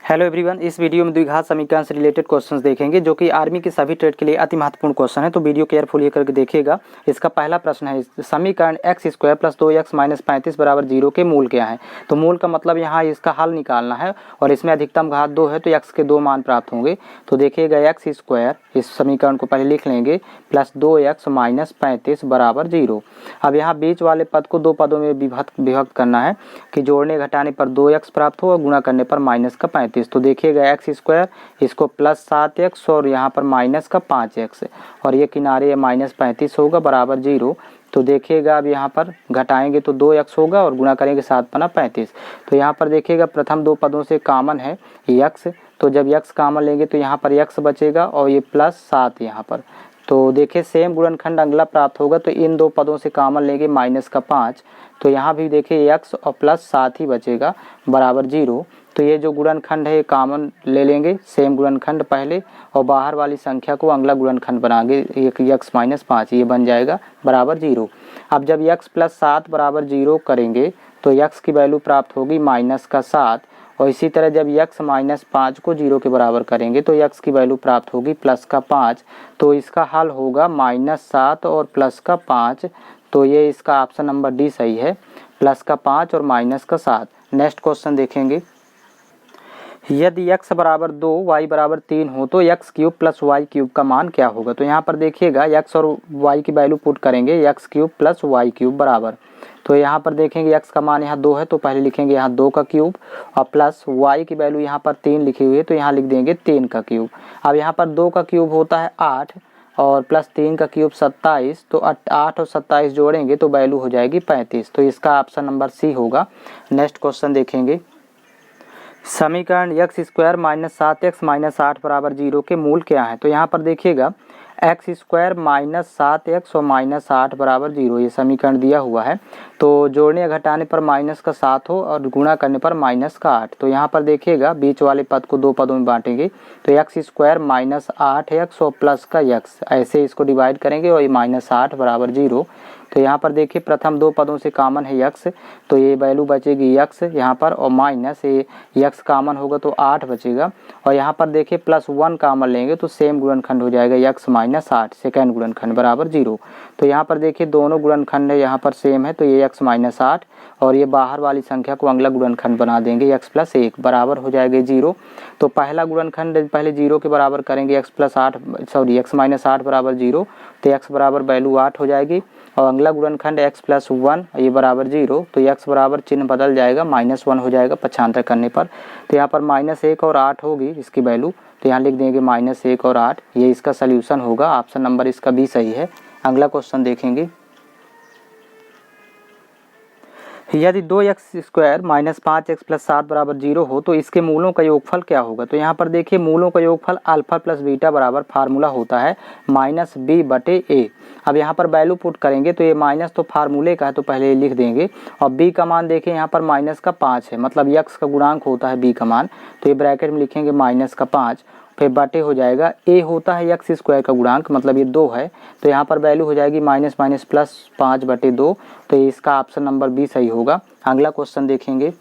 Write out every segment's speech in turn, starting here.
Hello everyone, इस video में द्विघात समीकरण से रिलेटेड क्वेश्चंस देखेंगे जो कि आर्मी के सभी ट्रेड के लिए अति महत्वपूर्ण क्वेश्चन है। तो वीडियो केयरफुली करके देखिएगा। इसका पहला प्रश्न है, समीकरण x square plus 2x minus 35 बराबर 0 के मूल क्या है। तो मूल का मतलब यहाँ इसका हल निकालना है और इसमें अधिकतम घात 2 है तो x के 2 मान प्राप्त होंगे। तो देखिएगा x स्क्वायर, इस समीकरण को पहले लिख लेंगे, प्लस 2x माइनस 35 बराबर 0। अब यहाँ बीच वाले पद को दो पदों में विभक्त करना है कि जोड़ने घटाने पर 2x प्राप्त हो और गुणा करने पर माइनस का 35। तो देखिएगा x स्क्वायर, इसको प्लस 7x और यहाँ पर माइनस का 5x और ये किनारे माइनस 35 होगा बराबर 0। तो देखिएगा अब यहाँ पर घटाएंगे तो 2x होगा और गुणा करेंगे 7 पना 35। तो यहाँ पर देखिएगा प्रथम दो पदों से कॉमन है x, तो जब x कॉमन लेंगे तो यहाँ पर x बचेगा और ये प्लस 7 यहाँ पर। तो देखिए सेम गुणनखंड अगला प्राप्त होगा, तो इन दो पदों से कॉमन लेंगे माइनस का 5, तो यहाँ भी देखिए x और प्लस 7 ही बचेगा बराबर 0। तो ये जो गुणनखंड है ये कॉमन ले लेंगे, सेम गुणनखंड पहले, और बाहर वाली संख्या को अगला गुणनखंड बनाएंगे, एक x माइनस 5 ये बन जाएगा बराबर 0। अब जब x प्लस 7 बराबर 0 करेंगे तो x की वैल्यू प्राप्त होगी माइनस का 7, और इसी तरह जब x माइनस 5 को 0 के बराबर करेंगे तो x की वैल्यू प्राप्त होगी प्लस का 5। तो इसका हल होगा माइनस 7 और प्लस का 5। तो ये इसका ऑप्शन नंबर डी सही है, प्लस का 5 और माइनस का 7। नेक्स्ट क्वेश्चन देखेंगे, यदि x बराबर 2 y बराबर 3 हो तो x cube plus y cube का मान क्या होगा। तो यहाँ पर देखिएगा x और y की वैल्यू पुट करेंगे, x cube plus y cube बराबर, तो यहाँ पर देखेंगे x का मान यहाँ 2 है तो पहले लिखेंगे यहाँ 2 का क्यूब, और प्लस y की वैल्यू यहाँ पर 3 लिखी हुई है तो यहाँ लिख देंगे 3 का क्यूब। अब यहाँ पर 2 का क्यूब होता है 8 और प्लस 3 का क्यूब 27, तो 8 और 27 जोड़ेंगे तो वैल्यू हो जाएगी 35। तो इसका ऑप्शन नंबर सी होगा। नेक्स्ट क्वेश्चन देखेंगे, समीकरण x square minus 7x minus 8 बराबर 0 के मूल क्या है। तो यहाँ पर देखिएगा x स्क्वायर माइनस 7x और माइनस 8 बराबर 0 ये समीकरण दिया हुआ है। तो जोड़ने या घटाने पर माइनस का 7 हो और गुणा करने पर माइनस का 8। तो यहाँ पर देखिएगा बीच वाले पद को दो पदों में बांटेंगे, तो x स्क्वायर माइनस 8x और प्लस का x, ऐसे इसको डिवाइड करेंगे और ये माइनस 8 बराबर 0। तो यहाँ पर देखिए प्रथम दो पदों से कॉमन है x, तो ये वैल्यू बचेगी x यहाँ पर, और माइनस ये x कॉमन होगा तो 8 बचेगा, और यहाँ पर देखिए प्लस 1 कॉमन लेंगे तो सेम गुणनखंड हो जाएगा x माइनस 8 सेकेंड गुणनखंड बराबर 0। तो यहाँ पर देखिए दोनों गुणनखंड है यहाँ पर सेम है, तो ये x माइनस 8 और ये बाहर वाली संख्या को अगला गुणनखंड बना देंगे x प्लस 1 बराबर हो जाएगा 0। तो पहला गुणनखंड पहले 0 के बराबर करेंगे, x माइनस 8 बराबर 0, तो x बराबर वैल्यू 8 हो जाएगी, और अगला गुणनखंड x प्लस 1 ये बराबर 0, तो x बराबर चिन्ह बदल जाएगा माइनस 1 हो जाएगा पक्षांतर करने पर। तो यहाँ पर माइनस 1 और 8 होगी इसकी वैल्यू, तो यहाँ लिख देंगे माइनस 1 और 8, ये इसका सल्यूशन होगा। ऑप्शन नंबर इसका बी सही है। अगला क्वेश्चन देखेंगे, यदि 2x square minus 5x plus 7 बराबर 0 हो तो इसके मूलों का योगफल क्या होगा। तो यहाँ पर देखिए मूलों का योगफल अल्फा प्लस बीटा बराबर फार्मूला होता है माइनस b बटे a। अब यहाँ पर वैल्यू पुट करेंगे तो ये माइनस तो फार्मूले का है तो पहले लिख देंगे, और b का मान देखिए यहाँ पर माइनस का 5 है, मतलब x का गुणांक होता है b का मान, तो ये ब्रैकेट में लिखेंगे माइनस का 5, फिर बटे हो जाएगा a होता है x स्क्वायर का गुणांक, मतलब ये 2 है, तो यहाँ पर वैल्यू हो जाएगी माइनस माइनस प्लस 5 बटे 2। तो इसका ऑप्शन नंबर बी सही होगा। अगला क्वेश्चन देखेंगे,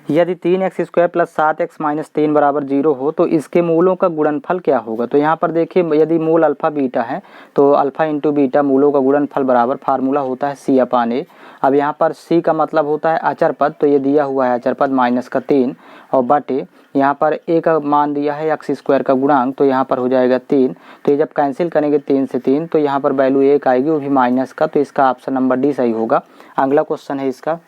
यदि 3x square plus 7x minus 3 बराबर 0 हो तो इसके मूलों का गुणनफल क्या होगा। तो यहाँ पर देखिए यदि मूल अल्फा बीटा है तो अल्फा इंटू बीटा मूलों का गुणनफल बराबर फार्मूला होता है c अपान a। अब यहाँ पर c का मतलब होता है अचर पद, तो ये दिया हुआ है अचर पद माइनस का 3, और बटे यहाँ पर a का मान दिया है x स्क्वायर का गुणांक, तो यहाँ पर हो जाएगा 3। तो ये जब कैंसिल करेंगे 3 से 3 तो यहाँ पर वैल्यू 1 आएगी, वो भी माइनस का, तो इसका ऑप्शन नंबर डी सही होगा। अगला क्वेश्चन है इसका,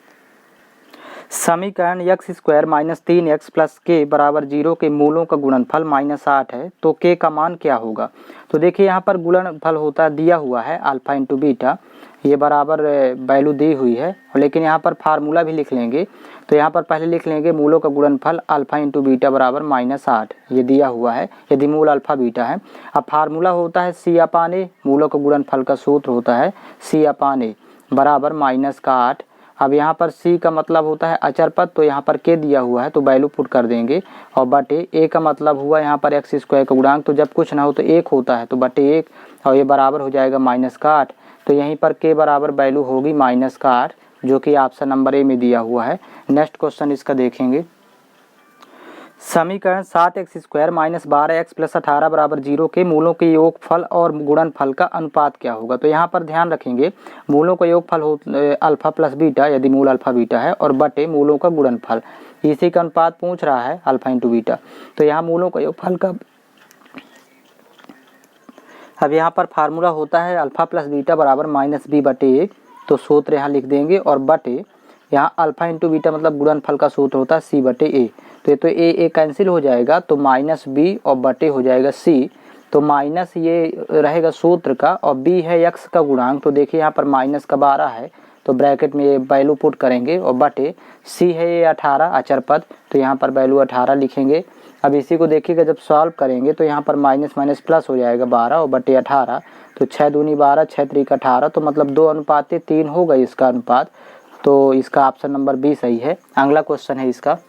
समीकरण x square minus 3x plus के बराबर 0 के मूलों का गुणनफल माइनस 8 है तो k का मान क्या होगा। तो देखिए यहाँ पर गुणनफल होता है दिया हुआ है अल्फा इंटू बीटा, ये बराबर वैल्यू दी हुई है, लेकिन यहाँ पर फार्मूला भी लिख लेंगे। तो यहाँ पर पहले लिख लेंगे मूलों का गुणनफल अल्फा इंटू बीटा बराबर माइनस 8, ये दिया हुआ है यदि मूल अल्फा बीटा है। अब फार्मूला होता है c अपान a, मूलों का गुणनफल का सूत्र होता है c अपान a बराबर माइनस का 8। अब यहाँ पर c का मतलब होता है अचर पद, तो यहाँ पर k दिया हुआ है तो वैल्यू पुट कर देंगे, और बटे a का मतलब हुआ यहाँ पर x स्क्वायर का गुणांक, तो जब कुछ ना हो तो 1 होता है तो बटे 1, और ये बराबर हो जाएगा माइनस का 8। तो यहीं पर k बराबर वैल्यू होगी माइनस का 8, जो कि ऑप्शन नंबर ए में दिया हुआ है। नेक्स्ट क्वेश्चन इसका देखेंगे, समीकरण 7x² माइनस 12x प्लस 18 बराबर 0 के मूलों के योगफल और गुणनफल का अनुपात क्या होगा। तो यहाँ पर ध्यान रखेंगे मूलों का योगफल हो अल्फा प्लस बीटा यदि मूल अल्फा बीटा है और बटे मूलों का गुणनफल, इसी का अनुपात पूछ रहा है अल्फा इंटू बीटा। तो यहाँ मूलों का योगफल का अब यहाँ पर फार्मूला होता है अल्फा प्लस बीटा बराबर माइनस बी बटे ए, तो सूत्र यहाँ लिख देंगे और बटे यहाँ अल्फा इंटू बीटा मतलब गुणनफल का सूत्र होता है सी बटे ए। तो ए कैंसिल हो जाएगा तो माइनस बी और बटे हो जाएगा सी, तो माइनस ये रहेगा सूत्र का और बी है एक्स का गुणांक। तो देखिए यहाँ पर माइनस का 12 है तो ब्रैकेट में ये वैल्यू पुट करेंगे और बटे सी है ये 18 अचर पद, तो यहाँ पर वैल्यू 18 लिखेंगे। अब इसी को देखिएगा जब सॉल्व करेंगे तो यहाँ पर माइनस माइनस प्लस हो जाएगा 12 और बटे 18, तो 6 दूनी 12 6 त्रिक 18, तो मतलब 2:3 हो गई इसका अनुपात। तो इसका ऑप्शन नंबर बी सही है। अगला क्वेश्चन है इसका,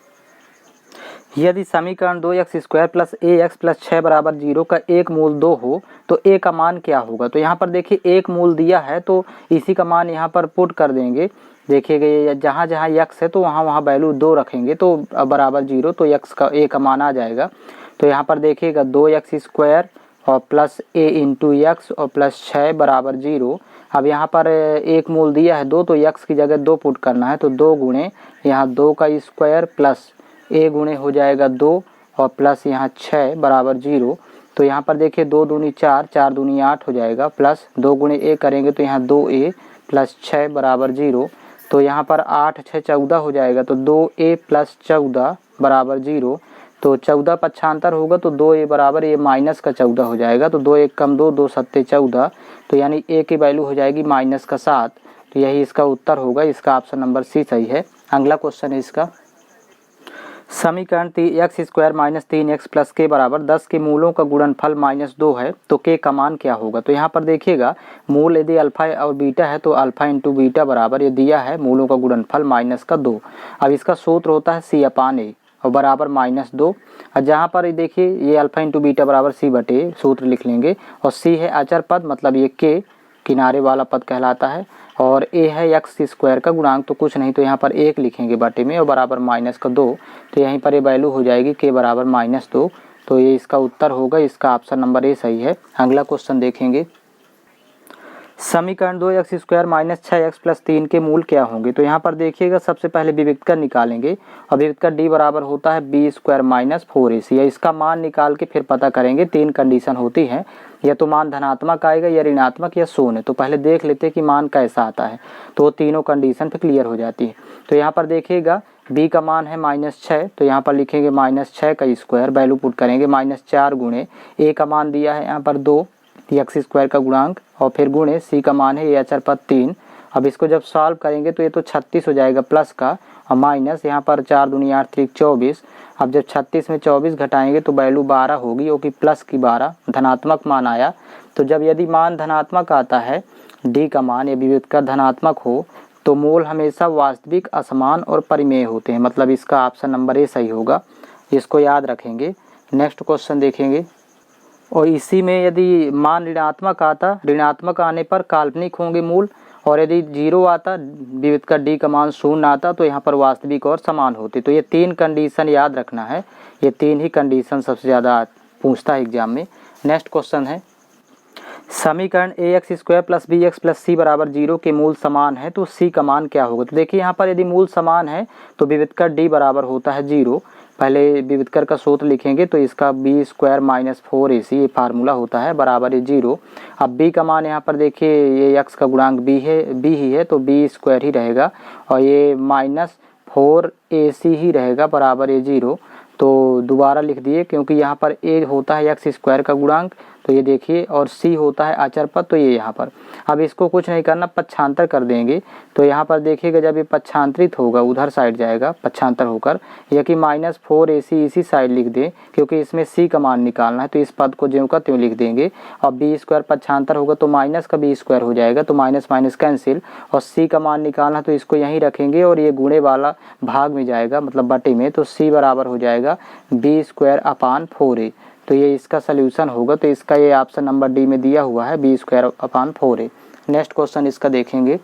यदि समीकरण 2x² प्लस ax प्लस 6 बराबर 0 का एक मूल 2 हो तो a का मान क्या होगा। तो यहाँ पर देखिए एक मूल दिया है तो इसी का मान यहाँ पर पुट कर देंगे। देखिएगा जहाँ जहाँ x है तो वहाँ वहाँ वैल्यू 2 रखेंगे तो बराबर 0, तो x का a का मान आ जाएगा। तो यहाँ पर देखिएगा 2x² और प्लस a इंटू एक्स और प्लस 6 बराबर 0। अब यहाँ पर एक मूल दिया है 2 तो x की जगह 2 पुट करना है, तो 2 गुणे यहाँ 2 का स्क्वायर प्लस a गुणे हो जाएगा 2 और प्लस यहाँ 6 बराबर 0। तो यहाँ पर देखिए 2 दूनी 4 4 दूनी 8 हो जाएगा, प्लस 2 गुणे a करेंगे तो यहाँ 2a प्लस 6 बराबर 0। तो यहाँ पर 8 6 14 हो जाएगा, तो 2a प्लस 14 बराबर 0। तो 14 पक्षांतर होगा तो 2a बराबर ये माइनस का 14 हो जाएगा, तो 2 1 कम 2 2 7 14, तो यानी a की वैल्यू हो जाएगी माइनस का 7। तो यही इसका उत्तर होगा, इसका ऑप्शन नंबर सी सही है। अगला क्वेश्चन है इसका, समीकरण x² माइनस 3x प्लस के बराबर 10 के मूलों का गुणनफल -2 है तो k का मान क्या होगा। तो यहाँ पर देखिएगा मूल यदि अल्फा और बीटा है तो अल्फा इंटू बीटा बराबर ये दिया है मूलों का गुणनफल -2। अब इसका सूत्र होता है c/a और बराबर -2। और जहाँ पर देखिए ये अल्फा इंटू बीटा बराबर सी बटे सूत्र लिख लेंगे और सी है अचर पद मतलब ये k किनारे वाला पद कहलाता है और a है x² का गुणांक, तो कुछ नहीं तो यहाँ पर 1 लिखेंगे बटे में और बराबर -2। तो यहीं पर ये वैल्यू हो जाएगी k बराबर -2, तो ये इसका उत्तर होगा, इसका ऑप्शन नंबर ए सही है। अगला क्वेश्चन देखेंगे, समीकरण 2x² माइनस 6x प्लस 3 के मूल क्या होंगे। तो यहाँ पर देखिएगा सबसे पहले विविक्तर निकालेंगे और विविक्तर d बराबर होता है b² माइनस 4ac। इसका मान निकाल के फिर पता करेंगे। 3 कंडीशन होती हैं, या तो मान धनात्मक आएगा या ऋणात्मक या शून्य। तो पहले देख लेते हैं कि मान कैसा आता है, तो तीनों कंडीशन फिर क्लियर हो जाती है। तो यहाँ पर देखिएगा b का मान है -6, तो यहाँ पर लिखेंगे -6 का स्क्वायर, वैल्यू पुट करेंगे -4 गुणे a का मान दिया है यहाँ पर 2 x² का गुणांक और फिर गुणे c का मान है ये अचर पद 3। अब इसको जब सॉल्व करेंगे तो ये तो 36 हो जाएगा प्लस का और माइनस यहाँ पर 4 दूनी 8 त्रिक 24। अब जब 36 में 24 घटाएंगे तो वैल्यू 12 होगी, जो कि प्लस की 12 धनात्मक मान आया। तो जब यदि मान धनात्मक आता है d का मान या विविक्तर धनात्मक हो तो मोल हमेशा वास्तविक असमान और परिमेय होते हैं, मतलब इसका ऑप्शन नंबर ए सही होगा, इसको याद रखेंगे। नेक्स्ट क्वेश्चन देखेंगे, और इसी में यदि मान ऋणात्मक आता, ऋणात्मक आने पर काल्पनिक होंगे मूल, और यदि 0 आता विविक्तर d का मान 0 आता तो यहाँ पर वास्तविक और समान होते। तो ये 3 कंडीशन याद रखना है, ये 3 ही कंडीशन सबसे ज़्यादा पूछता है एग्जाम में। नेक्स्ट क्वेश्चन है, समीकरण ax² plus bx plus c बराबर 0 के मूल समान है तो c का मान क्या होगा। तो देखिए यहाँ पर यदि मूल समान है तो विविक्तर d बराबर होता है 0। पहले विविक्तर का सूत्र लिखेंगे तो इसका b² माइनस 4ac ये फार्मूला होता है बराबर 0। अब b का मान यहाँ पर देखिए ये x का गुणांक b ही है तो b² ही रहेगा और ये -4ac ही रहेगा बराबर 0। तो दोबारा लिख दिए क्योंकि यहाँ पर a होता है x² का गुणांक, तो ये देखिए, और c होता है अचर पद, तो ये यहाँ पर। अब इसको कुछ नहीं करना, पक्षांतर कर देंगे। तो यहाँ पर देखिएगा जब ये पक्षांतरित होगा उधर साइड जाएगा पक्षांतर होकर, या कि -4ac इसी साइड लिख दें क्योंकि इसमें c का मान निकालना है, तो इस पद को ज्यों का त्यों लिख देंगे। और b² पक्षांतर होगा तो माइनस का b² हो जाएगा, तो माइनस माइनस कैंसिल, और c का मान निकालना तो इसको यहीं रखेंगे और ये गुणे वाला भाग में जाएगा मतलब बटे में, तो c बराबर हो जाएगा b²/4a। तो ये इसका सल्यूशन होगा, तो इसका ये ऑप्शन नंबर डी में दिया हुआ है b²/4a। नेक्स्ट क्वेश्चन इसका देखेंगे,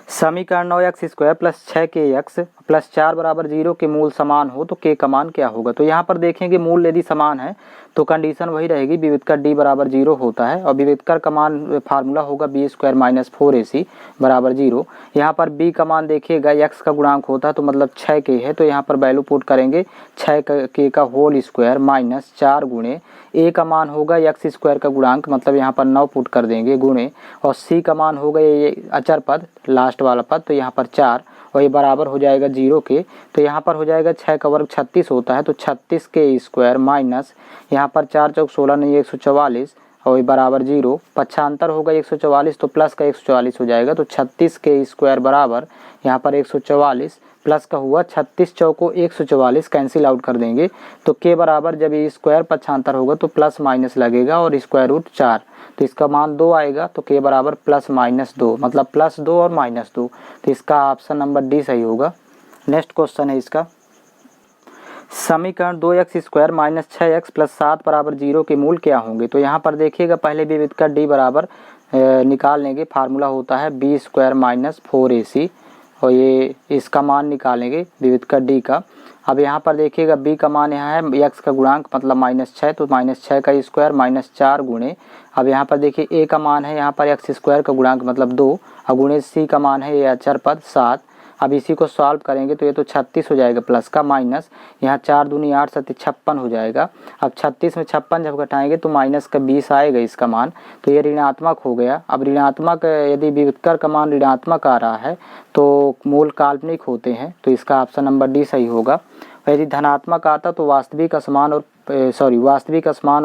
समीकरण 9x² प्लस 6kx प्लस 4 बराबर 0 के मूल समान हो तो k का मान क्या होगा। तो यहाँ पर देखेंगे मूल यदि समान है तो कंडीशन वही रहेगी, विविधकर d बराबर 0 होता है और विविधकर का मान फार्मूला होगा b² माइनस 4ac बराबर 0। यहाँ पर b का मान देखिएगा x का गुणांक होता है तो मतलब 6k है, तो यहाँ पर वैल्यू पुट करेंगे 6k का होल स्क्वायर माइनस 4 गुणे a का मान होगा x² का गुणांक मतलब यहाँ पर 9 पुट कर देंगे गुणे, और c का मान होगा ये अचर पद लास्ट वाला पद तो यहाँ पर 4 और ये बराबर हो जाएगा 0 के। तो यहाँ पर हो जाएगा 6 का वर्ग 36 होता है तो 36k² माइनस यहाँ पर 4 चौक 16 नहीं 144 और ये बराबर 0, पक्षांतर होगा 144 तो प्लस का 144 हो जाएगा तो 36k² बराबर यहाँ पर 144 प्लस का हुआ 36 चौको 144 कैंसिल आउट कर देंगे तो k बराबर जब ये स्क्वायर पक्षांतर होगा तो प्लस माइनस लगेगा और स्क्वायर रूट 4 तो इसका मान 2 आएगा तो k बराबर प्लस माइनस 2 मतलब प्लस 2 और माइनस 2, तो इसका ऑप्शन नंबर डी सही होगा। नेक्स्ट क्वेश्चन है इसका, समीकरण 2x² माइनस 6x प्लस 7 बराबर 0 के मूल क्या होंगे। तो यहाँ पर देखिएगा पहले विविधकर d बराबर निकाल लेंगे, फार्मूला होता है b² माइनस 4ac और ये इसका मान निकालेंगे विविधकर d का। अब यहाँ पर देखिएगा b का मान यहाँ है x का गुणांक मतलब -6 तो -6 का स्क्वायर माइनस 4 गुणे, अब यहाँ पर देखिए a का मान है यहाँ पर x² का गुणांक मतलब 2 और गुणे c का मान है ये अचर पद 7। अब इसी को सॉल्व करेंगे तो ये तो 36 हो जाएगा प्लस का माइनस यहाँ 4 दूनी 8 7 56 हो जाएगा। अब 36 में 56 जब घटाएंगे तो माइनस का 20 आएगा इसका मान, तो ये ऋणात्मक हो गया। अब ऋणात्मक यदि विविधकर का मान ऋणात्मक आ रहा है तो मूल काल्पनिक होते हैं तो इसका ऑप्शन नंबर डी सही होगा। यदि धनात्मक आता तो वास्तविक असमान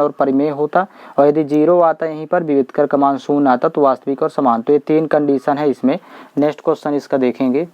और परिमेय होता, और यदि 0 आता यहीं पर विविधकर का मान 0 आता तो वास्तविक और समान। तो ये 3 कंडीशन है इसमें। नेक्स्ट क्वेश्चन इसका देखेंगे,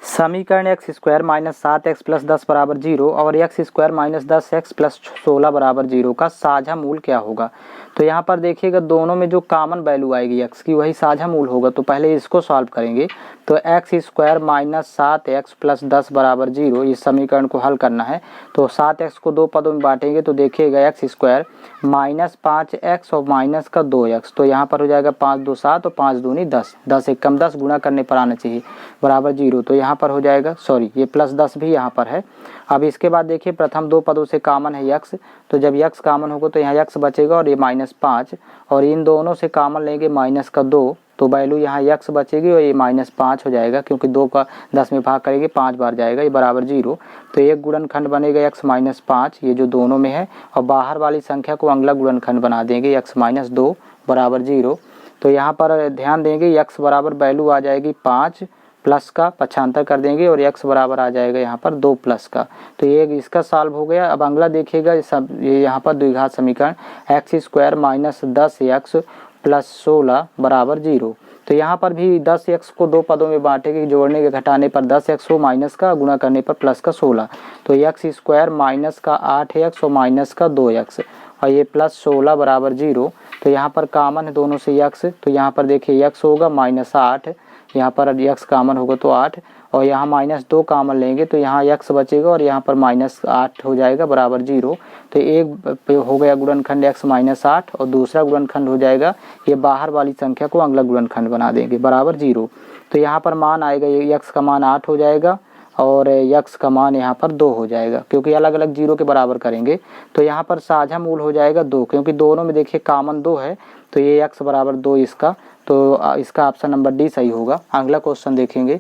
समीकरण x² माइनस 7x प्लस 10 बराबर 0 और x² माइनस 10x प्लस 16 बराबर 0 का साझा मूल क्या होगा। तो यहाँ पर देखिएगा दोनों में जो कॉमन वैल्यू आएगी x की वही साझा मूल होगा, तो पहले इसको सॉल्व करेंगे। तो x² माइनस 7x प्लस 10 बराबर 0 इस समीकरण को हल करना है। तो 7x को दो पदों में बांटेंगे तो देखिएगा x² माइनस 5x और माइनस का 2x, तो यहाँ पर हो जाएगा 5 2 7 और 5 दूनी 10, 10 एक कम 10 गुणा करने पर आना चाहिए बराबर 0, तो यहाँ पर हो जाएगा ये प्लस 10 भी यहाँ पर है। अब इसके बाद देखिए प्रथम दो पदों से कॉमन है x, तो जब x कॉमन होगा तो यहाँ x बचेगा और ये -5 और इन दोनों से कॉमन लेंगे माइनस का 2 तो वैल्यू यहाँ x बचेगी और ये -5 हो जाएगा क्योंकि 2 का 10 में भाग करेंगे 5 बार जाएगा, ये बराबर 0। तो एक गुणनखंड बनेगा x -5 ये जो दोनों में है और बाहर वाली संख्या को अगला गुणनखंड बना देंगे x -2 बराबर 0। तो यहाँ पर ध्यान देंगे x बराबर वैल्यू आ जाएगी 5 प्लस का पक्षांतर कर देंगे और x बराबर आ जाएगा यहाँ पर 2 प्लस का, तो ये इसका सॉल्व हो गया। अब अगला देखिएगा ये यहाँ पर द्विघात समीकरण x² माइनस 10x प्लस 16 बराबर 0। तो यहाँ पर भी 10x को दो पदों में बांटेंगे, जोड़ने के घटाने पर 10x हो माइनस का गुणा करने पर प्लस का 16, तो x² माइनस का 8x और माइनस का 2x और ये प्लस 16 बराबर 0। तो यहाँ पर कॉमन है दोनों से x, तो यहाँ पर देखिए x होगा -8, यहाँ पर x कॉमन होगा तो 8 और यहाँ -2 कॉमन लेंगे तो यहाँ x बचेगा और यहाँ पर -8 हो जाएगा बराबर 0। तो एक हो गया गुणनखंड x -8 और दूसरा गुणनखंड हो जाएगा ये बाहर वाली संख्या को अगला गुणनखंड बना देंगे बराबर 0। तो यहाँ पर मान आएगा ये x का मान 8 हो जाएगा और x का मान यहाँ पर 2 हो जाएगा क्योंकि अलग अलग 0 के बराबर करेंगे। तो यहाँ पर साझा मूल हो जाएगा 2 क्योंकि दोनों में देखिए कॉमन 2 है, तो ये x बराबर 2 इसका, तो इसका ऑप्शन नंबर डी सही होगा। अगला क्वेश्चन देखेंगे,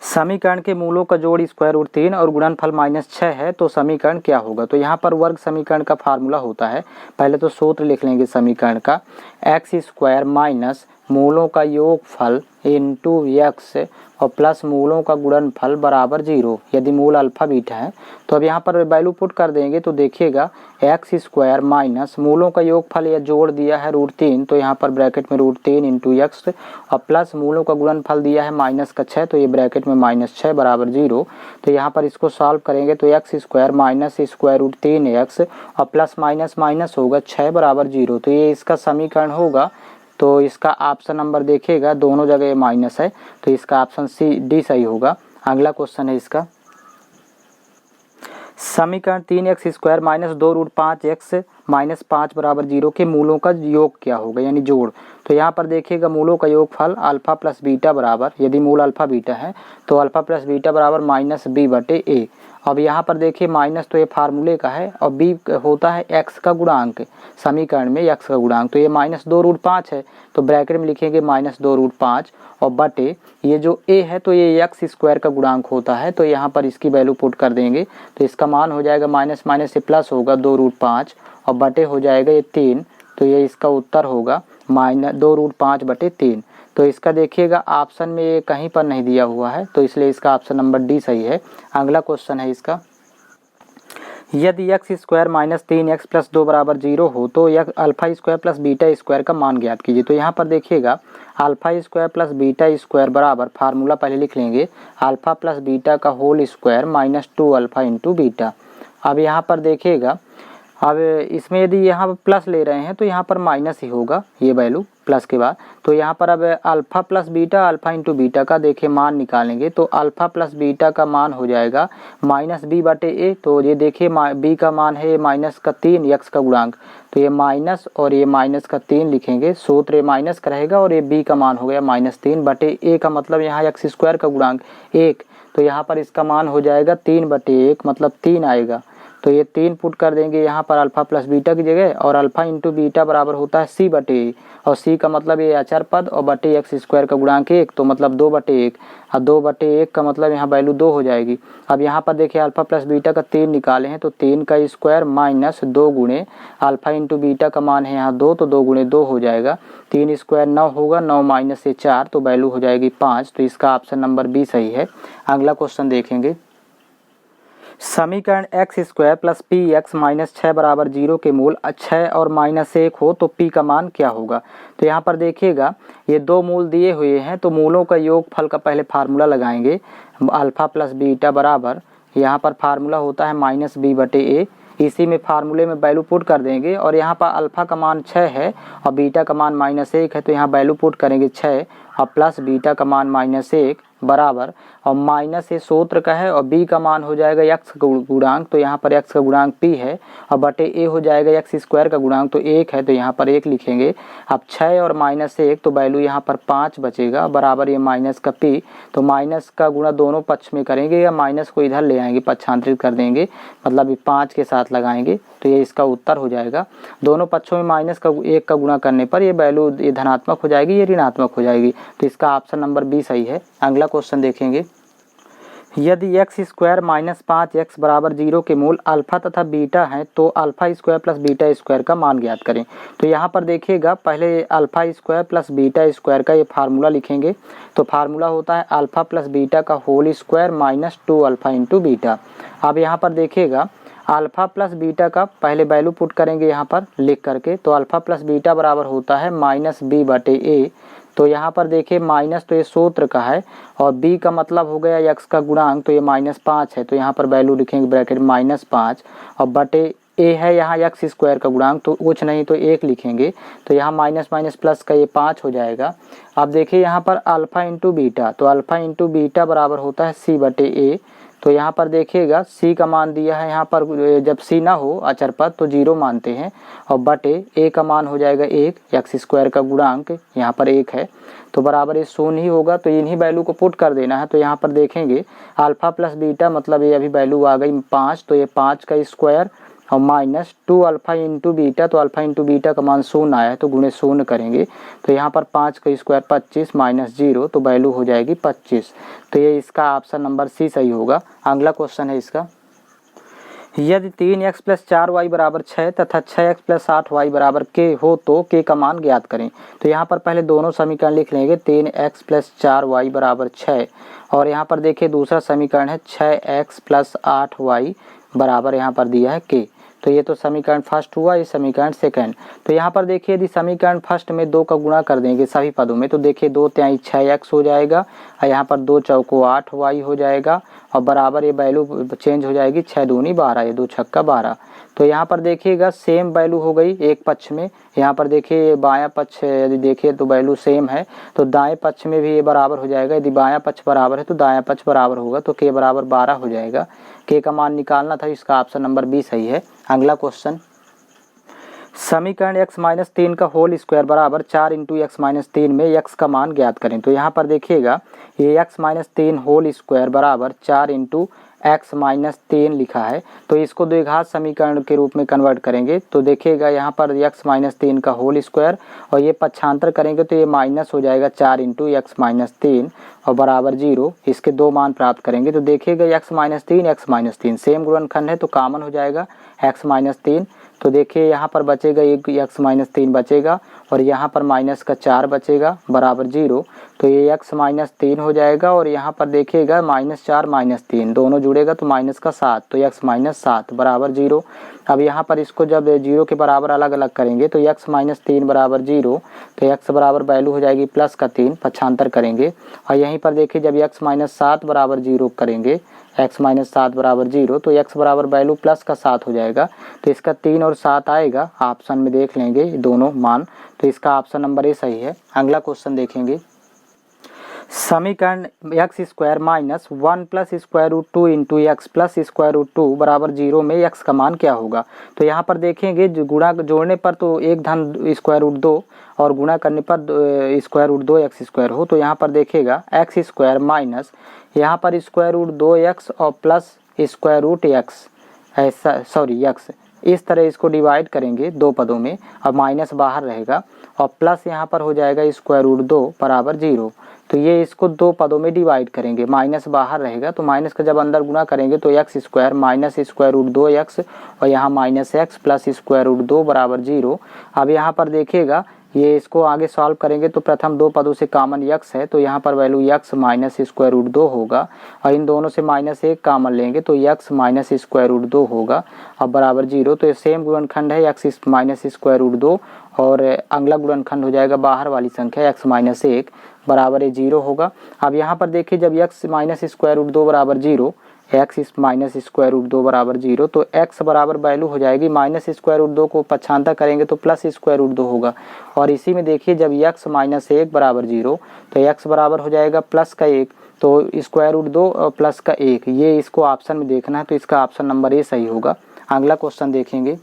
समीकरण के मूलों का जोड़ √3 और गुणनफल -6 है तो समीकरण क्या होगा। तो यहाँ पर वर्ग समीकरण का फार्मूला होता है, पहले तो सूत्र लिख लेंगे समीकरण का, x² माइनस मूलों का योगफल इंटू x और प्लस मूलों का गुणनफल बराबर 0 यदि मूल अल्फा बीटा है। तो अब यहाँ पर वैल्यू पुट कर देंगे तो देखिएगा x² माइनस मूलों का योगफल या जोड़ दिया है √3 तो यहाँ पर ब्रैकेट में √3 इंटू x और प्लस मूलों का गुणनफल दिया है -6 तो ये ब्रैकेट में -6 बराबर 0। तो यहाँ पर इसको सॉल्व करेंगे तो x² माइनस √3x और प्लस माइनस माइनस होगा 6 बराबर 0, तो ये इसका समीकरण होगा। तो इसका ऑप्शन नंबर देखिएगा दोनों जगह माइनस है तो इसका ऑप्शन डी सही होगा। अगला क्वेश्चन है इसका, समीकरण 3x² माइनस 2 √5x माइनस 5 बराबर 0 के मूलों का योग क्या होगा यानी जोड़। तो यहाँ पर देखिएगा मूलों का योगफल अल्फा प्लस बीटा बराबर, यदि मूल अल्फा बीटा है तो अल्फा प्लस बीटा बराबर माइनस बी बटे ए। अब यहाँ पर देखिए माइनस तो ये फार्मूले का है और बी होता है एक्स का गुणांक, समीकरण में एक्स का गुणांक, तो ये -2√5 है तो ब्रैकेट में लिखेंगे -2√5 और बटे ये जो ए है तो ये एक्स स्क्वायर का गुणांक होता है, तो यहाँ पर इसकी वैल्यू पुट कर देंगे तो इसका मान हो जाएगा माइनस माइनस से प्लस होगा 2√5 और बटे हो जाएगा ये 3, तो ये इसका उत्तर होगा -2√5 बटे 3। तो इसका देखिएगा ऑप्शन में ये कहीं पर नहीं दिया हुआ है तो इसलिए इसका ऑप्शन नंबर डी सही है। अगला क्वेश्चन है इसका, यदि x square minus 3x plus 2 बराबर 0 हो तो यह alpha square plus beta square का मान ज्ञात कीजिए। तो यहाँ पर देखिएगा alpha square plus beta square बराबर, फार्मूला पहले लिख लेंगे, अल्फा प्लस बीटा का whole square minus 2 alpha into beta. अब यहाँ पर देखिएगा, अब इसमें यदि यहाँ पर प्लस ले रहे हैं तो यहाँ पर माइनस ही होगा ये वैल्यू प्लस के बाद, तो यहाँ पर अब alpha plus beta, alpha into beta का देखिए मान निकालेंगे तो अल्फा प्लस बीटा का मान हो जाएगा माइनस बी बटे ए। तो ये देखिए बी का मान है माइनस का 3 एक्स का गुणांक, तो ये माइनस और ये माइनस का 3 लिखेंगे, सूत्र माइनस का रहेगा और ये बी का मान हो गया -3 बटे ए का मतलब यहाँ एक्स स्क्वायर का गुणांक 1, तो यहाँ पर इसका मान हो जाएगा 3 बटे 1 मतलब 3 आएगा। तो ये 3 पुट कर देंगे यहाँ पर अल्फा प्लस बीटा की जगह और अल्फा इंटू बीटा बराबर होता है सी बटे ए, और सी का मतलब ये अचर पद और बटे एक्स स्क्वायर का गुणांक 1 तो मतलब 2 बटे 1, और 2 बटे 1 का मतलब यहाँ वैल्यू 2 हो जाएगी। अब यहाँ पर देखिए अल्फा प्लस बीटा का 3 निकाले हैं तो 3 का स्क्वायर माइनस 2 गुणे अल्फा इंटू बीटा का मान है यहाँ 2 तो 2 गुणे 2 हो जाएगा, 3 स्क्वायर 9 होगा, 9 माइनस से 4 तो वैल्यू हो जाएगी 5, तो इसका ऑप्शन नंबर बी सही है। अगला क्वेश्चन देखेंगे, समीकरण x square plus P x minus 6 बराबर 0 के मूल 6 और -1 हो तो पी का मान क्या होगा। तो यहाँ पर देखिएगा ये दो मूल दिए हुए हैं तो मूलों का योगफल का पहले फार्मूला लगाएंगे, अल्फा प्लस बीटा बराबर यहाँ पर फार्मूला होता है माइनस बी बटे ए, इसी में फार्मूले में वैल्यू पुट कर देंगे और यहाँ पर अल्फा का मान 6 है और बीटा का मान -1 है तो यहाँ वैल्यू पुट करेंगे 6 और प्लस बीटा का मान -1 बराबर, और माइनस ये सूत्र का है और बी का मान हो जाएगा एक्स का गुणांक, तो यहाँ पर एक्स का गुणांक पी है और बटे ए हो जाएगा एक्स स्क्वायर का गुणांक तो 1 है तो यहाँ पर 1 लिखेंगे। अब 6 और -1 तो वैल्यू यहाँ पर 5 बचेगा बराबर ये माइनस का पी, तो माइनस का गुणा दोनों पक्ष में करेंगे या माइनस को इधर ले आएंगे पक्षांतरित कर देंगे, मतलब ये 5 के साथ लगाएंगे तो ये इसका उत्तर हो जाएगा। दोनों पक्षों में माइनस का 1 का गुणा करने पर ये वैल्यू ये धनात्मक हो जाएगी, ये ऋणात्मक हो जाएगी, तो इसका ऑप्शन नंबर बी सही है। अगला क्वेश्चन देखेंगे, यदि एक्स स्क्वायर माइनस 5x बराबर 0 के मूल अल्फा तथा बीटा हैं तो alpha square plus beta square का मान ज्ञात करें। तो यहाँ पर देखिएगा पहले alpha square plus beta square का ये फार्मूला लिखेंगे, तो फार्मूला होता है अल्फा प्लस बीटा का whole square minus 2 alpha into beta. अब यहाँ पर देखिएगा अल्फा प्लस बीटा का पहले वैल्यू पुट करेंगे यहाँ पर लिख करके, तो अल्फा प्लस बीटा बराबर होता है माइनस बी बटे ए, तो यहाँ पर देखिए माइनस तो ये सूत्र का है और b का मतलब हो गया एक्स का गुणांक तो ये -5 है तो यहाँ पर वैल्यू लिखेंगे ब्रैकेट -5 और बटे a है यहाँ एक्स स्क्वायर का गुणांक तो कुछ नहीं तो 1 लिखेंगे, तो यहाँ माइनस माइनस प्लस का ये 5 हो जाएगा। अब देखिए यहाँ पर अल्फा इंटू बीटा, तो अल्फा इंटू बीटा बराबर होता है c बटे ए, तो यहाँ पर देखिएगा c का मान दिया है यहाँ पर जब c ना हो अचर पद तो 0 मानते हैं और बटे a का मान हो जाएगा 1, एक्स स्क्वायर का गुणांक यहाँ पर 1 है तो बराबर ये 0 ही होगा, तो इन्हीं वैल्यू को पुट कर देना है। तो यहाँ पर देखेंगे अल्फा प्लस बीटा मतलब ये अभी वैल्यू आ गई 5, तो ये 5 का स्क्वायर और माइनस 2 अल्फा इंटू बीटा, तो अल्फा इंटू बीटा का मान 0 आया है तो गुणे 0 करेंगे, तो यहाँ पर 5 का स्क्वायर 25 माइनस 0 तो वैल्यू हो जाएगी 25, तो ये इसका ऑप्शन नंबर सी सही होगा। अगला क्वेश्चन है इसका, यदि 3x प्लस 4y बराबर 6 तथा 6x प्लस 8y बराबर k हो तो k का मान ज्ञात करें। तो यहाँ पर पहले दोनों समीकरण लिख लेंगे, 3x प्लस 4y बराबर 6 और यहाँ पर देखिए दूसरा समीकरण है 6x प्लस 8y बराबर यहाँ पर दिया है k, तो ये तो समीकरण फर्स्ट हुआ, ये समीकरण सेकंड। तो यहाँ पर देखिए यदि समीकरण फर्स्ट में 2 का गुणा कर देंगे सभी पदों में तो देखिए 2 तिहाई 6x हो जाएगा और यहाँ पर 2 चौको 8y हो जाएगा और बराबर ये वैल्यू चेंज हो जाएगी 6 दूनी 12, ये 2 छक्का 12। तो यहाँ पर देखिएगा सेम वैल्यू हो गई एक पक्ष में, यहाँ पर देखिए बायां पक्ष यदि देखिए तो वैल्यू सेम है तो दाएं पक्ष में भी ये बराबर हो जाएगा, यदि बायां पक्ष बराबर है तो दायां पक्ष बराबर होगा तो k बराबर 12 हो जाएगा। k का मान निकालना था, इसका ऑप्शन नंबर बी सही है। अगला क्वेश्चन, समीकरण x माइनस 3 का होल स्क्वायर बराबर 4 इंटू एक्स माइनस 3 में x का मान ज्ञात करें। तो यहाँ पर देखिएगा ये x माइनस 3 होल स्क्वायर बराबर 4 इंटू एक्स माइनस 3 लिखा है, तो इसको द्विघात समीकरण के रूप में कन्वर्ट करेंगे। तो देखिएगा यहाँ पर x माइनस 3 का होल स्क्वायर और ये पक्षांतर करेंगे तो ये माइनस हो जाएगा 4 इंटू एक्स माइनस 3 और बराबर 0। इसके दो मान प्राप्त करेंगे। तो देखिएगा x माइनस 3 सेम गुणनखंड है तो कॉमन हो जाएगा x माइनस 3। तो देखिए यहाँ पर बचेगा एक x माइनस 3 बचेगा और यहाँ पर माइनस का 4 बचेगा बराबर 0। तो ये x माइनस 3 हो जाएगा और यहाँ पर देखिएगा माइनस 4 माइनस 3 दोनों जुड़ेगा तो माइनस का 7, तो x माइनस 7 बराबर 0। अब यहाँ पर इसको जब 0 के बराबर अलग अलग करेंगे तो x माइनस 3 बराबर 0, तो x बराबर वैल्यू हो जाएगी प्लस का 3, पक्षांतर करेंगे। और यहीं पर देखिए जब x माइनस 7 बराबर 0 करेंगे, x माइनस 7 बराबर 0, तो x बराबर वैल्यू प्लस का 7 हो जाएगा। तो इसका 3 और 7 आएगा, ऑप्शन में देख लेंगे दोनों मान। तो इसका ऑप्शन नंबर ए सही है। अगला क्वेश्चन देखेंगे। समीकरण x square minus 1 plus square root 2 into x plus square root 2 बराबर 0 में x का मान क्या होगा। तो यहाँ पर देखेंगे जो गुणा जोड़ने पर तो एक धन स्क्वायर रूट 2 और गुणा करने पर स्क्वायर रूट 2 एक्स स्क्वायर हो। तो यहाँ पर देखिएगा एक्स स्क्वायर माइनस यहाँ पर स्क्वायर रूट 2x और प्लस स्क्वायर रूट एक्स, ऐसा एक्स, इस तरह इसको डिवाइड करेंगे दो पदों में और माइनस बाहर रहेगा और प्लस यहाँ पर हो जाएगा स्क्वायर रूट 2 बराबर 0। तो ये इसको दो पदों में डिवाइड करेंगे, माइनस बाहर रहेगा तो माइनस का जब अंदर गुणा करेंगे तो x square minus square root 2x और यहाँ minus x plus square root 2 बराबर 0। अब यहाँ पर देखिएगा ये इसको आगे सॉल्व करेंगे तो प्रथम दो पदों से कॉमन x है तो यहाँ पर value x minus square root 2 होगा और इन दोनों से माइनस 1 कॉमन लेंगे तो x माइनस स्क्वायर रूट 2 होगा और बराबर 0। तो ये सेम गुणनखंड है x माइनस स्क्वायर रूट 2 और अगला गुणनखंड हो जाएगा बाहर वाली संख्या x माइनस 1 बराबर 0 होगा। अब यहाँ पर देखिए जब x माइनस स्क्वायर रूट 2 बराबर 0, एक्स माइनस स्क्वायर रूट 2 बराबर 0, तो x बराबर वैल्यू हो जाएगी माइनस स्क्वायर रूट 2 को पक्षांतर करेंगे तो प्लस स्क्वायर रूट 2 होगा। और इसी में देखिए जब x माइनस 1 बराबर 0 तो x बराबर हो जाएगा प्लस का 1, तो स्क्वायर रूट 2 और प्लस का 1, ये इसको ऑप्शन में देखना है। तो इसका ऑप्शन नंबर ए सही होगा। अगला क्वेश्चन देखेंगे।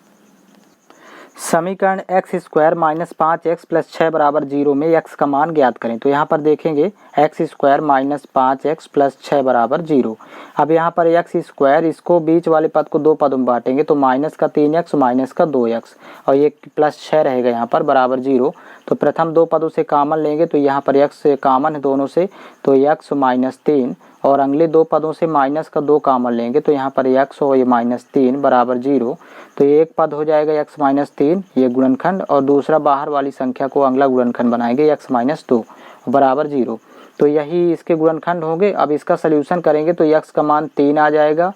समीकरण x square minus 5x plus 6 बराबर 0 में x का मान ज्ञात करें। तो यहाँ पर देखेंगे x square minus 5x plus 6 बराबर 0। अब यहाँ पर एक्स स्क्वायर इसको बीच वाले पद को दो पदों में बांटेंगे तो माइनस का 3x माइनस का 2x और ये प्लस 6 रहेगा यहाँ पर बराबर 0। तो प्रथम दो पदों से कॉमन लेंगे तो यहाँ पर x कॉमन है दोनों से तो x माइनस 3 और अगले दो पदों से माइनस का 2 कॉमन लेंगे तो यहाँ पर x और ये माइनस 3 बराबर 0। तो ये एक पद हो जाएगा x माइनस 3 ये गुणनखंड और दूसरा बाहर वाली संख्या को अगला गुणनखंड बनाएंगे x माइनस 2 बराबर 0। तो यही इसके गुणनखंड होंगे। अब इसका सल्यूशन करेंगे तो x का मान 3 आ जाएगा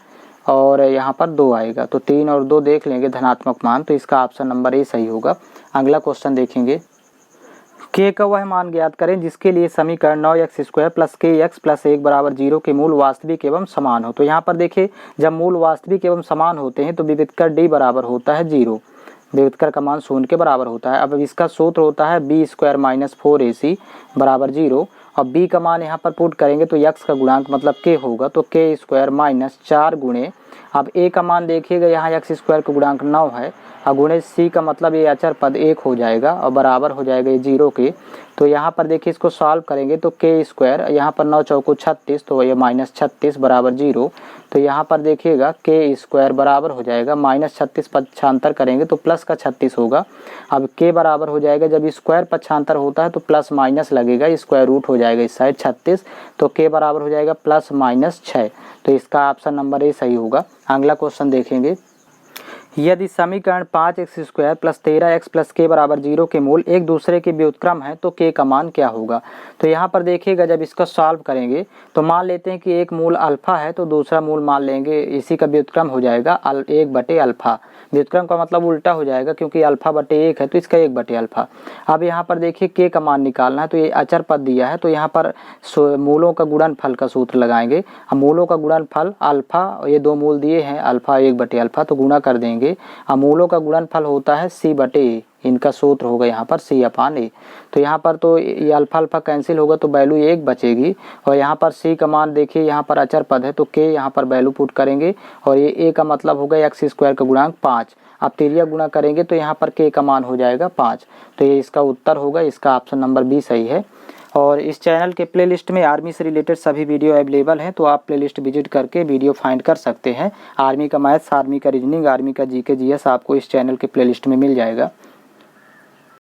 और यहाँ पर 2 आएगा। तो 3 और 2 देख लेंगे धनात्मक मान, तो इसका ऑप्शन नंबर ए सही होगा। अगला क्वेश्चन देखेंगे। k का वह मान ज्ञात करें जिसके लिए समीकरण 9x square plus kx plus 1 बराबर 0 के मूल वास्तविक एवं समान हो। तो यहाँ पर देखिए जब मूल वास्तविक एवं समान होते हैं तो विविधकर d बराबर होता है 0, विविधकर का मान 0 के बराबर होता है। अब इसका सूत्र होता है b स्क्वायर माइनस 4ac बराबर 0 और b का मान यहाँ पर पुट करेंगे तो x का गुणांक मतलब k होगा तो k स्क्वायर माइनस 4 गुणे, अब a का मान देखिएगा यहाँ x स्क्वायर का गुणांक 9 है और गुणे c का मतलब ये अचर पद 1 हो जाएगा और बराबर हो जाएगा ये 0 के। तो यहाँ पर देखिए इसको सॉल्व करेंगे तो k स्क्वायर यहाँ पर 9 चौको 36 तो ये माइनस 36 बराबर 0। तो यहाँ पर देखिएगा k स्क्वायर बराबर हो जाएगा माइनस 36 पक्षांतर करेंगे तो प्लस का 36 होगा। अब k बराबर हो जाएगा जब स्क्वायर पक्षांतर होता है तो प्लस माइनस लगेगा, स्क्वायर रूट हो जाएगा इस साइड 36, तो k बराबर हो जाएगा प्लस माइनस 6। तो इसका ऑप्शन नंबर ए सही होगा। अगला क्वेश्चन देखेंगे। यदि समीकरण 5x square plus 13x plus k बराबर 0 के मूल एक दूसरे के व्युत्क्रम है तो k का मान क्या होगा। तो यहाँ पर देखिएगा जब इसका सॉल्व करेंगे तो मान लेते हैं कि एक मूल अल्फा है तो दूसरा मूल मान लेंगे इसी का व्युत्क्रम हो जाएगा 1 बटे अल्फा। व्युत्क्रम का मतलब उल्टा हो जाएगा क्योंकि अल्फा बटे 1 है तो इसका 1 बटे अल्फा। अब यहाँ पर देखिए k का मान निकालना है तो ये अचर पद दिया है तो यहाँ पर मूलों का गुणनफल का सूत्र लगाएंगे। हम मूलों का गुणनफल अल्फा, ये दो मूल दिए हैं अल्फा 1 बटे अल्फा तो गुणा कर देंगे करेंगे, अमूलों का गुणनफल होता है C बटे A, इनका सूत्र होगा यहाँ पर C अपान A। तो यहाँ पर तो ये अल्फा अल्फा कैंसिल होगा तो वैल्यू 1 बचेगी, और यहाँ पर C का मान देखिए यहाँ पर अचर पद है तो K यहाँ पर वैल्यू पुट करेंगे, और ये A का मतलब होगा एक्स स्क्वायर का गुणांक 5। अब तिर्यक गुणा करेंगे तो यहाँ पर K का मान हो जाएगा 5। तो ये इसका उत्तर होगा, इसका ऑप्शन नंबर बी सही है। और इस चैनल के प्लेलिस्ट में आर्मी से रिलेटेड सभी वीडियो अवेलेबल हैं, तो आप प्लेलिस्ट विजिट करके वीडियो फाइंड कर सकते हैं। आर्मी का मैथ्स, आर्मी का रीजनिंग, आर्मी का जीके जीएस आपको इस चैनल के प्लेलिस्ट में मिल जाएगा।